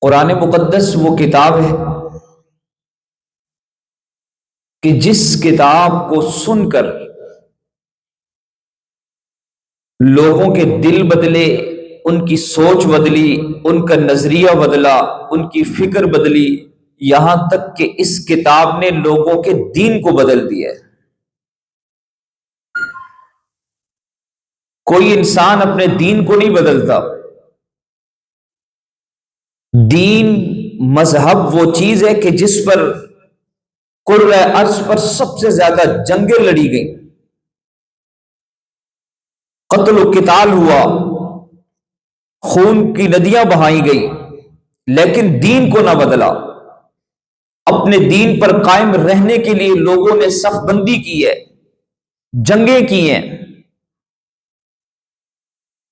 قرآن مقدس وہ کتاب ہے کہ جس کتاب کو سن کر لوگوں کے دل بدلے، ان کی سوچ بدلی، ان کا نظریہ بدلا، ان کی فکر بدلی، یہاں تک کہ اس کتاب نے لوگوں کے دین کو بدل دیا ہے۔ کوئی انسان اپنے دین کو نہیں بدلتا۔ دین مذہب وہ چیز ہے کہ جس پر قرہ ارض پر سب سے زیادہ جنگیں لڑی گئیں، قتل و قتال ہوا، خون کی ندیاں بہائی گئی، لیکن دین کو نہ بدلا۔ اپنے دین پر قائم رہنے کے لیے لوگوں نے صف بندی کی ہے، جنگیں کی ہیں۔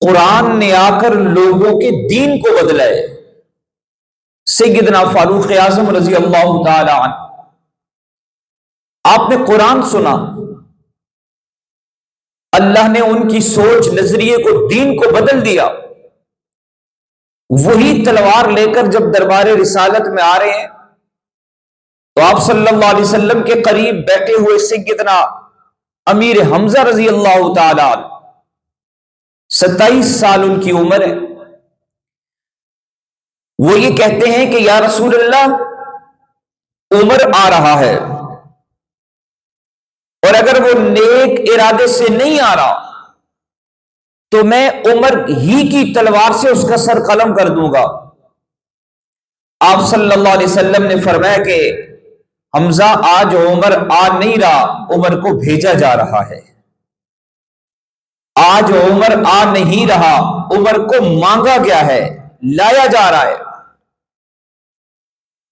قرآن نے آ کر لوگوں کے دین کو بدلا ہے۔ سیدنا فاروق اعظم رضی اللہ تعالی عنہ، آپ نے قرآن سنا، اللہ نے ان کی سوچ نظریے کو، دین کو بدل دیا۔ وہی تلوار لے کر جب دربار رسالت میں آ رہے ہیں تو آپ صلی اللہ علیہ وسلم کے قریب بیٹھے ہوئے سیدنا امیر حمزہ رضی اللہ تعالی عنہ، 27 سال ان کی عمر ہے، وہ یہ کہتے ہیں کہ یا رسول اللہ، عمر آ رہا ہے، اور اگر وہ نیک ارادے سے نہیں آ رہا تو میں عمر ہی کی تلوار سے اس کا سر قلم کر دوں گا۔ آپ صلی اللہ علیہ وسلم نے فرمایا کہ حمزہ، آج عمر آ نہیں رہا، عمر کو بھیجا جا رہا ہے۔ آج عمر آ نہیں رہا، عمر کو مانگا گیا ہے، لایا جا رہا ہے۔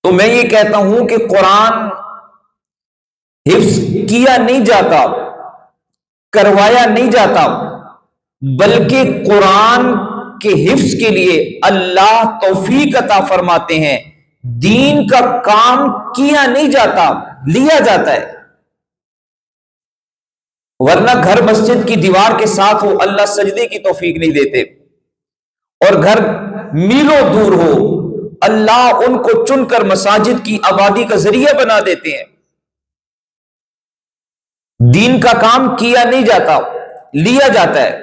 تو میں یہ کہتا ہوں کہ قرآن حفظ کیا نہیں جاتا، کروایا نہیں جاتا، بلکہ قرآن کے حفظ کے لیے اللہ توفیق عطا فرماتے ہیں۔ دین کا کام کیا نہیں جاتا، لیا جاتا ہے۔ ورنہ گھر مسجد کی دیوار کے ساتھ ہو، اللہ سجدے کی توفیق نہیں دیتے، اور گھر میلوں دور ہو، اللہ ان کو چن کر مساجد کی آبادی کا ذریعہ بنا دیتے ہیں۔ دین کا کام کیا نہیں جاتا، لیا جاتا ہے،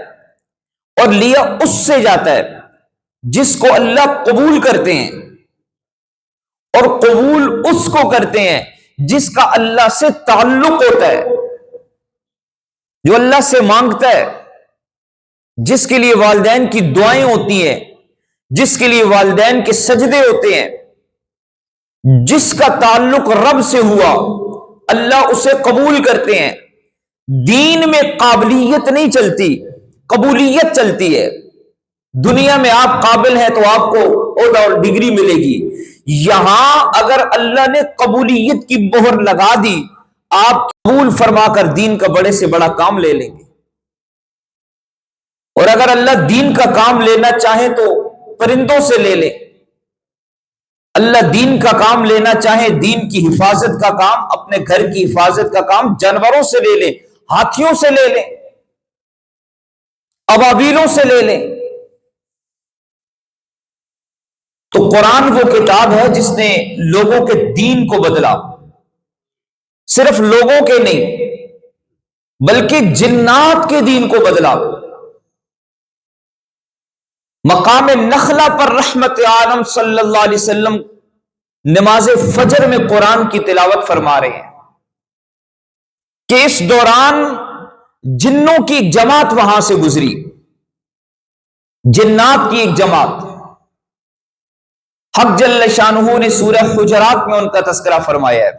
اور لیا اس سے جاتا ہے جس کو اللہ قبول کرتے ہیں، اور قبول اس کو کرتے ہیں جس کا اللہ سے تعلق ہوتا ہے، جو اللہ سے مانگتا ہے، جس کے لیے والدین کی دعائیں ہوتی ہیں، جس کے لیے والدین کے سجدے ہوتے ہیں، جس کا تعلق رب سے ہوا، اللہ اسے قبول کرتے ہیں۔ دین میں قابلیت نہیں چلتی، قبولیت چلتی ہے۔ دنیا میں آپ قابل ہیں تو آپ کو عہدہ اور ڈگری ملے گی، یہاں اگر اللہ نے قبولیت کی مہر لگا دی، آپ قبول فرما کر دین کا بڑے سے بڑا کام لے لیں گے۔ اور اگر اللہ دین کا کام لینا چاہے تو پرندوں سے لے لے، اللہ دین کا کام لینا چاہے، دین کی حفاظت کا کام، اپنے گھر کی حفاظت کا کام جانوروں سے لے لے، ہاتھیوں سے لے لیں، ابابیلوں سے لے لیں۔ تو قرآن وہ کتاب ہے جس نے لوگوں کے دین کو بدلا، صرف لوگوں کے نہیں بلکہ جنات کے دین کو بدلا۔ مقام نخلا پر رحمت عالم صلی اللہ علیہ وسلم نماز فجر میں قرآن کی تلاوت فرما رہے ہیں کہ اس دوران جنوں کی ایک جماعت وہاں سے گزری، جنات کی ایک جماعت۔ حق جل شانہ نے سورہ حجرات میں ان کا تذکرہ فرمایا ہے،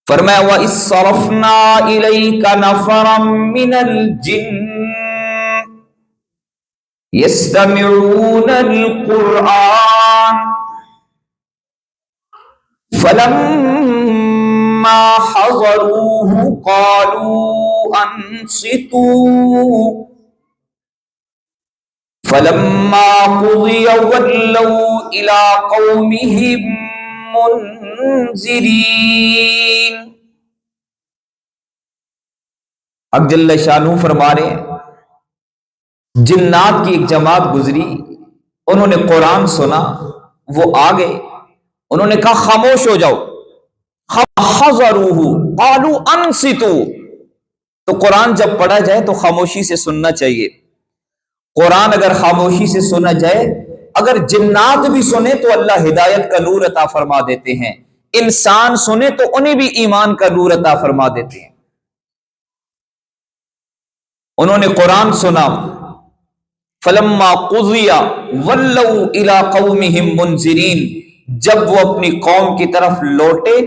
فرمایا وَإِذْ صَرَفْنَا إِلَيْكَ نَفَرًا مِّنَ الْجِنِّ يَسْتَمِعُونَ الْقُرْآنَ فَلَمَّا حَضَرُوهُ قَالُوا أَنصِتُوا فَلَمَّا قُضِيَ وَلَّوْا إِلَىٰ قَوْمِهِمْ مُنذِرِينَ۔ حق جل شانہ فرما رہے ہیں، جنات کی ایک جماعت گزری، انہوں نے قرآن سنا، وہ آ گئے، انہوں نے کہا خاموش ہو جاؤ، حضروہ قالوا انصتوا، تو قرآن جب پڑھا جائے تو خاموشی سے سننا چاہیے۔ قرآن اگر خاموشی سے سنا جائے، اگر جنات بھی سنے تو اللہ ہدایت کا نور عطا فرما دیتے ہیں، انسان سنے تو انہیں بھی ایمان کا نور عطا فرما دیتے ہیں۔ انہوں نے قرآن سنا، فلما قضی ولوا الی قومہم منذرین، جب وہ اپنی قوم کی طرف لوٹے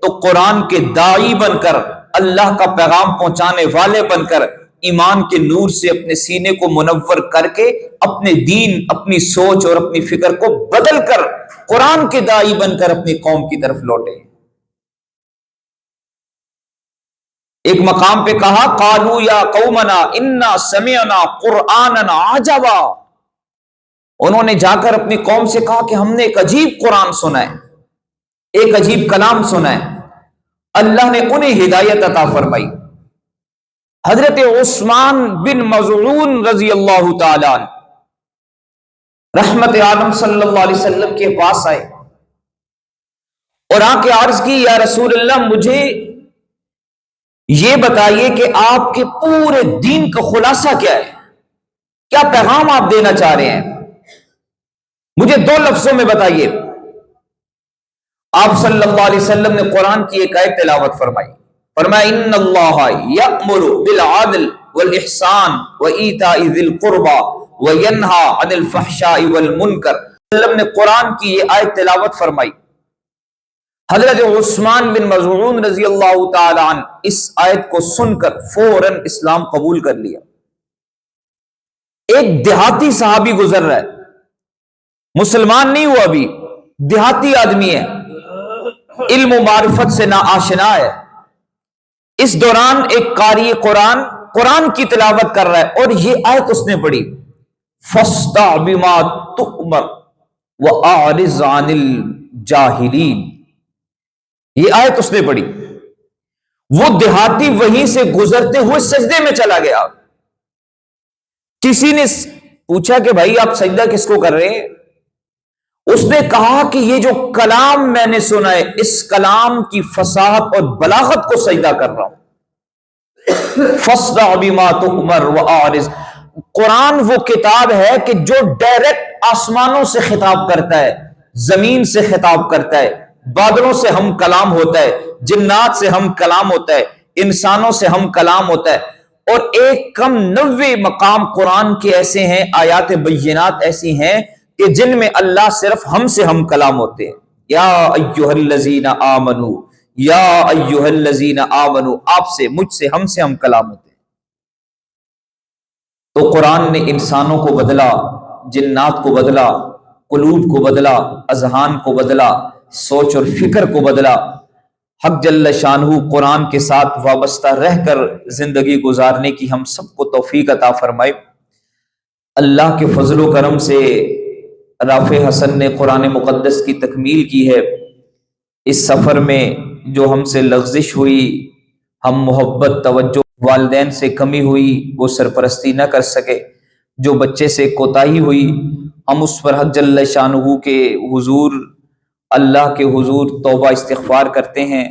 تو قرآن کے داعی بن کر، اللہ کا پیغام پہنچانے والے بن کر، ایمان کے نور سے اپنے سینے کو منور کر کے، اپنے دین، اپنی سوچ اور اپنی فکر کو بدل کر قرآن کے داعی بن کر اپنی قوم کی طرف لوٹے۔ ایک مقام پہ کہا قالوا یا قومنا انا سمعنا قرآنا عجبا، انہوں نے جا کر اپنی قوم سے کہا کہ ہم نے ایک عجیب قرآن سنا ہے، ایک عجیب کلام سنا ہے۔ اللہ نے انہیں ہدایت عطا فرمائی۔ حضرت عثمان بن مظعون رضی اللہ تعالی عنہ رحمت عالم صلی اللہ علیہ وسلم کے پاس آئے اور آ کے عرض کی، یا رسول اللہ مجھے یہ بتائیے کہ آپ کے پورے دین کا خلاصہ کیا ہے، کیا پیغام آپ دینا چاہ رہے ہیں، مجھے 2 لفظوں میں بتائیے۔ آپ صلی اللہ علیہ وسلم نے قرآن کی ایک آیت تلاوت فرمائی، فرمایا ان اللہ یأمر بالعدل والاحسان وایتاء ذی القربى وینہی عن الفحشاء والمنکر۔ وسلم نے قرآن کی یہ آیت تلاوت فرمائی۔ حضرت عثمان بن مظعون رضی اللہ تعالی عنہ اس آیت کو سن کر فوراً اسلام قبول کر لیا۔ ایک دیہاتی صحابی گزر رہا ہے، مسلمان نہیں ہوا ابھی، دیہاتی آدمی ہے، علم و معرفت سے نا آشنا ہے۔ اس دوران ایک قاری قرآن قرآن کی تلاوت کر رہا ہے اور یہ آیت اس نے پڑھی، فاصدع بما تؤمر واعرض عن الجاہلین، یہ آیت اس نے پڑھی۔ وہ دیہاتی وہیں سے گزرتے ہوئے سجدے میں چلا گیا۔ کسی نے پوچھا کہ بھائی آپ سجدہ کس کو کر رہے ہیں؟ اس نے کہا کہ یہ جو کلام میں نے سنا ہے، اس کلام کی فصاحت اور بلاغت کو سجدہ کر رہا ہوں۔ فاصدع بما تؤمر واعرض، قرآن وہ کتاب ہے کہ جو ڈائریکٹ آسمانوں سے خطاب کرتا ہے، زمین سے خطاب کرتا ہے، بادلوں سے ہم کلام ہوتا ہے، جنات سے ہم کلام ہوتا ہے، انسانوں سے ہم کلام ہوتا ہے۔ اور 90 مقام قرآن کے ایسے ہیں، آیات بینات ایسی ہیں کہ جن میں اللہ صرف ہم سے ہم کلام ہوتے ہیں۔ یا ایھا الذین آمنو، یا ایھا الذین آمنو، آپ سے، مجھ سے، ہم سے ہم کلام ہوتے ہیں۔ تو قرآن نے انسانوں کو بدلا، جنات کو بدلا، قلوب کو بدلا، اذہان کو بدلا، سوچ اور فکر کو بدلا۔ حق جل شانہ قرآن کے ساتھ وابستہ رہ کر زندگی گزارنے کی ہم سب کو توفیق عطا فرمائے۔ اللہ کے فضل و کرم سے رافع حسن نے قرآن مقدس کی تکمیل کی ہے۔ اس سفر میں جو ہم سے لغزش ہوئی، ہم محبت، توجہ، والدین سے کمی ہوئی، وہ سرپرستی نہ کر سکے، جو بچے سے کوتاہی ہوئی، ہم اس پر حق جل شانہ کے حضور، اللہ کے حضور توبہ استغفار کرتے ہیں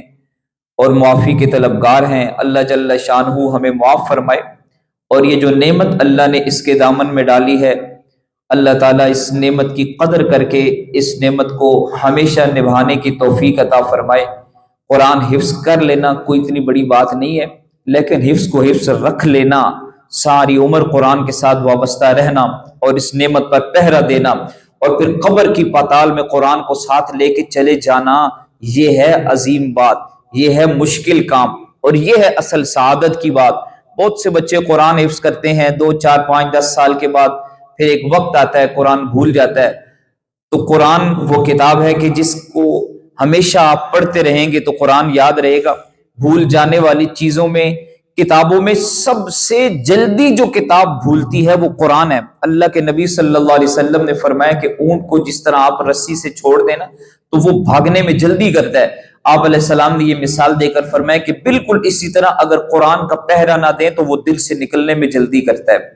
اور معافی کے طلبگار ہیں۔ اللہ جل شانہ ہمیں معاف فرمائے، اور یہ جو نعمت اللہ نے اس کے دامن میں ڈالی ہے، اللہ تعالیٰ اس نعمت کی قدر کر کے اس نعمت کو ہمیشہ نبھانے کی توفیق عطا فرمائے۔ قرآن حفظ کر لینا کوئی اتنی بڑی بات نہیں ہے، لیکن حفظ کو حفظ رکھ لینا، ساری عمر قرآن کے ساتھ وابستہ رہنا اور اس نعمت پر پہرا دینا، اور پھر قبر کی پاتال میں قرآن کو ساتھ لے کے چلے جانا، یہ ہے عظیم بات، یہ ہے مشکل کام، اور یہ ہے اصل سعادت کی بات۔ بہت سے بچے قرآن حفظ کرتے ہیں، 2 4 5 10 سال کے بعد پھر ایک وقت آتا ہے قرآن بھول جاتا ہے۔ تو قرآن وہ کتاب ہے کہ جس کو ہمیشہ آپ پڑھتے رہیں گے تو قرآن یاد رہے گا۔ بھول جانے والی چیزوں میں، کتابوں میں سب سے جلدی جو کتاب بھولتی ہے وہ قرآن ہے۔ اللہ کے نبی صلی اللہ علیہ وسلم نے فرمایا کہ اونٹ کو جس طرح آپ رسی سے چھوڑ دینا تو وہ بھاگنے میں جلدی کرتا ہے، آپ علیہ السلام نے یہ مثال دے کر فرمایا کہ بالکل اسی طرح اگر قرآن کا پہرا نہ دیں تو وہ دل سے نکلنے میں جلدی کرتا ہے۔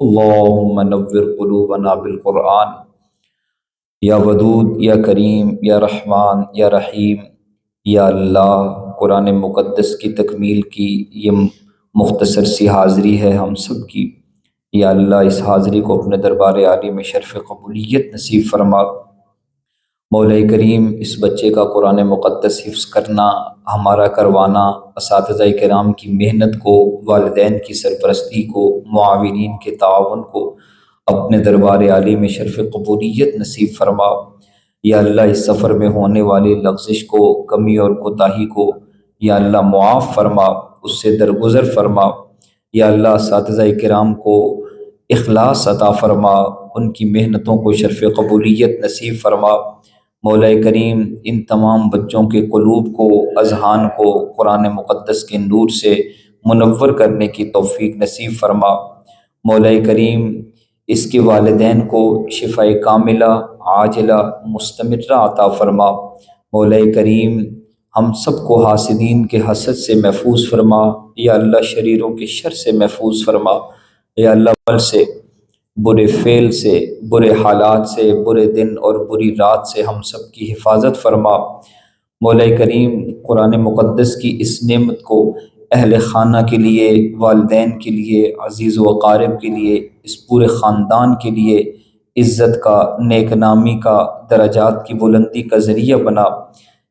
اللہم نور قلوبنا بالقرآن، یا ودود یا کریم یا رحمان یا رحیم۔ یا اللہ، قرآن مقدس کی تکمیل کی یہ مختصر سی حاضری ہے ہم سب کی، یا اللہ اس حاضری کو اپنے دربار عالی میں شرف قبولیت نصیب فرما۔ مولا کریم، اس بچے کا قرآن مقدس حفظ کرنا، ہمارا کروانا، اساتذہ کرام کی محنت کو، والدین کی سرپرستی کو، معاونین کے تعاون کو اپنے دربار عالی میں شرف قبولیت نصیب فرما۔ یا اللہ اس سفر میں ہونے والی لغزش کو، کمی اور کوتاہی کو یا اللہ معاف فرما، اس سے درگزر فرما۔ یا اللہ اساتذہ کرام کو اخلاص عطا فرما، ان کی محنتوں کو شرف قبولیت نصیب فرما۔ مولا کریم، ان تمام بچوں کے قلوب کو، اذہان کو قرآن مقدس کے نور سے منور کرنے کی توفیق نصیب فرما۔ مولا کریم، اس کے والدین کو شفاء کاملہ، عاجلہ، مستمرہ عطا فرما۔ مولا کریم، ہم سب کو حاسدین کے حسد سے محفوظ فرما۔ یا اللہ شریروں کے شر سے محفوظ فرما۔ یا اللہ عمل سے، برے فعل سے، برے حالات سے، برے دن اور بری رات سے ہم سب کی حفاظت فرما۔ مولا کریم، قرآن مقدس کی اس نعمت کو اہل خانہ کے لیے، والدین کے لیے، عزیز و اقارب کے لیے، اس پورے خاندان کے لیے عزت کا، نیک نامی کا، درجات کی بلندی کا ذریعہ بنا۔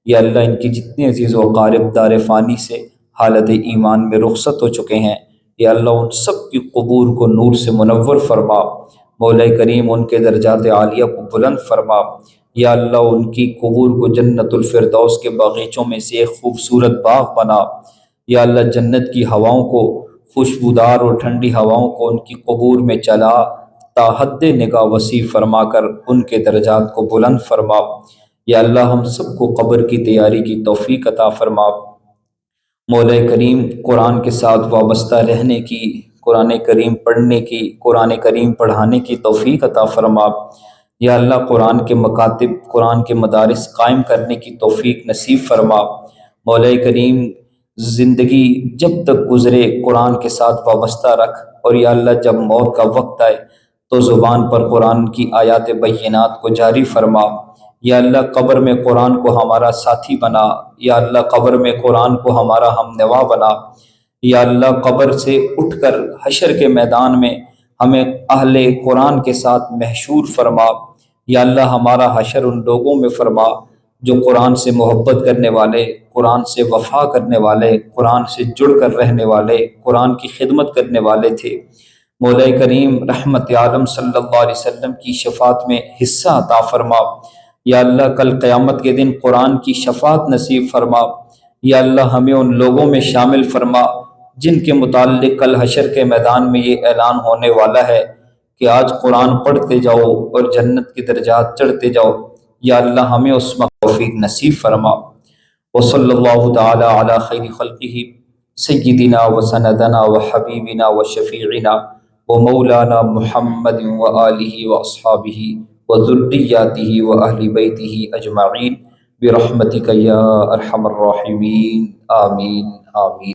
یا اللہ ان کی جتنے عزیز و اقارب دار فانی سے حالت ایمان میں رخصت ہو چکے ہیں، یا اللہ ان سب کی قبور کو نور سے منور فرما۔ مولا کریم، ان کے درجات عالیہ کو بلند فرما۔ یا اللہ ان کی قبور کو جنت الفردوس کے باغیچوں میں سے ایک خوبصورت باغ بنا۔ یا اللہ جنت کی ہواؤں کو، خوشبودار اور ٹھنڈی ہواؤں کو ان کی قبور میں چلا، تا حد نگاہ وسیع فرما کر ان کے درجات کو بلند فرما۔ یا اللہ ہم سب کو قبر کی تیاری کی توفیق عطا فرما۔ مولا کریم، قرآن کے ساتھ وابستہ رہنے کی، قرآن کریم پڑھنے کی، قرآن کریم پڑھانے کی توفیق عطا فرما۔ یا اللہ قرآن کے مکاتب، قرآن کے مدارس قائم کرنے کی توفیق نصیب فرما۔ مولا کریم، زندگی جب تک گزرے قرآن کے ساتھ وابستہ رکھ، اور یا اللہ جب موت کا وقت آئے تو زبان پر قرآن کی آیات بینات کو جاری فرما۔ یا اللہ قبر میں قرآن کو ہمارا ساتھی بنا۔ یا اللہ قبر میں قرآن کو ہمارا ہم نوا بنا۔ یا اللہ قبر سے اٹھ کر حشر کے میدان میں ہمیں اہل قرآن کے ساتھ محشور فرما۔ یا اللہ ہمارا حشر ان لوگوں میں فرما جو قرآن سے محبت کرنے والے، قرآن سے وفا کرنے والے، قرآن سے جڑ کر رہنے والے، قرآن کی خدمت کرنے والے تھے۔ مولا کریم، رحمت عالم صلی اللہ علیہ وسلم کی شفاعت میں حصہ عطا فرما۔ یا اللہ کل قیامت کے دن قرآن کی شفاعت نصیب فرما۔ یا اللہ ہمیں ان لوگوں میں شامل فرما جن کے متعلق کل حشر کے میدان میں یہ اعلان ہونے والا ہے کہ آج قرآن پڑھتے جاؤ اور جنت کی درجات چڑھتے جاؤ۔ یا اللہ ہمیں اس میں توفیق نصیب فرما۔ وصلی اللہ تعالی علی خیر خلقہ سیدنا و سندنا و حبیبنا و شفیعنا و مولانا محمد و آلہ و اصحابہ و ذریاتہ و اہل بیتہ اجمعین برحمتک یا ارحم الراحمین، آمین آمین۔